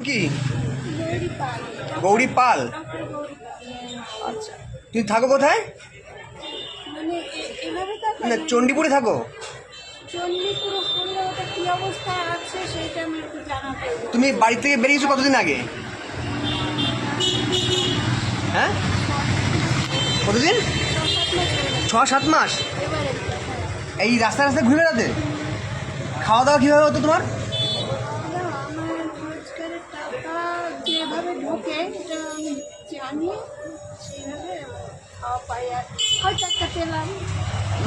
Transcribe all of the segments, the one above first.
কি গৌরী পাল? আচ্ছা, তুমি থাকো কোথায়? না, চণ্ডীপুরে থাকো? তুমি বাড়ি থেকে বেরিয়েছো কতদিন আগে? হ্যাঁ, কতদিন? 6-7 মাস। এই রাস্তায় রাস্তায় ঘুরে বেড়াতে? খাওয়া দাওয়া কীভাবে হতো তোমার?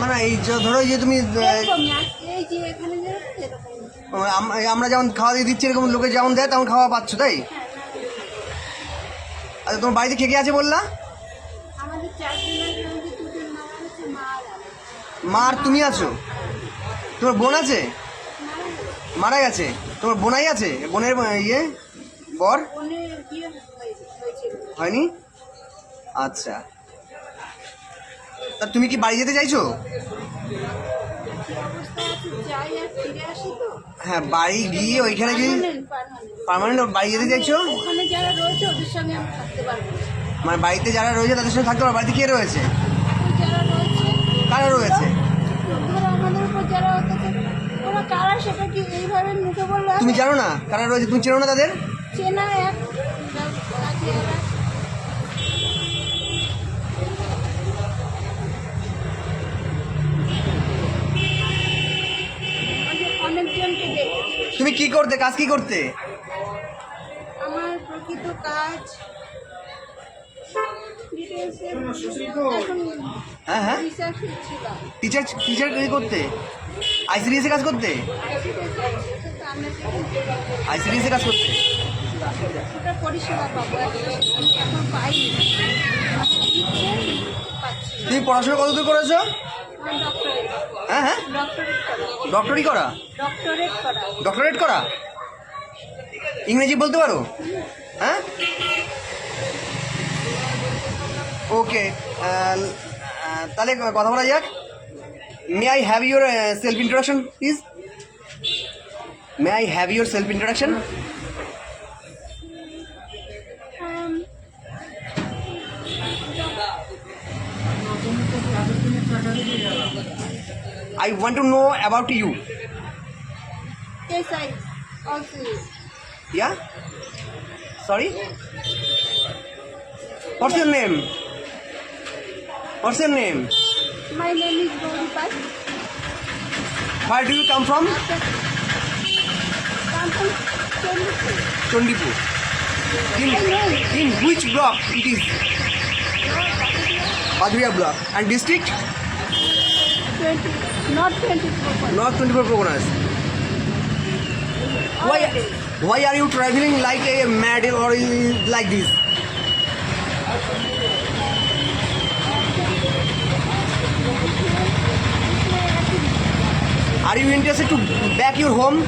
মানে এই যে ধরো এই যে তুমি আমরা যেমন খাওয়া দিয়ে দিচ্ছি এরকম লোকে যেমন দেয় তেমন খাওয়া পাচ্ছ, তাই? আচ্ছা, তোমার বাড়িতে কে কে আছে বললা? মা আর তুমি আছো? তোমার বোন আছে? মারা গেছে? তোমার বোনাই আছে? বোনের ইয়ে বর হয়নি? আচ্ছা, তা তুমি কি বাড়ি যেতে চাইছো? হ্যাঁ, বাড়ি গিয়ে ওইখানে যদি পার্মানেন্ট বাড়ি যেতে চাইছো, মানে বাড়িতে যারা রয়েছে তাদের সঙ্গে থাকতে পারো। বাড়িতে কে রয়েছে? কারা রয়েছে? তুমি জানো না কারা রয়েছে? তুমি চেনো না তাদের? তুমি কি করতে, কাজ কি করতে? আমার প্রকৃত কাজ হ্যাঁ হ্যাঁ, টিচার টিচার কি করতে? আইসিডিএস এ কাজ করতে? আইসিডিএস এ কাজ করতে? তুমি পড়াশোনা কতদূর করেছো? হ্যাঁ হ্যাঁ, ডক্টরি করা? ডক্টরেট করা? ইংরেজি বলতে পারো? হ্যাঁ, ওকে। তাহলে কথা বলা যাক। May I have your self introduction please? May I have your self introduction? I want to know about you. Yes, I also. Yeah? Sorry? What's your name? What's your name? My name is Gauri Pal. Where do you come from? Come from Chandipur. In which block it is? Padriya block. And district? 20, not 24. North 24 Parganas. Why are you traveling like a mad or like this? Are you interested to back your home?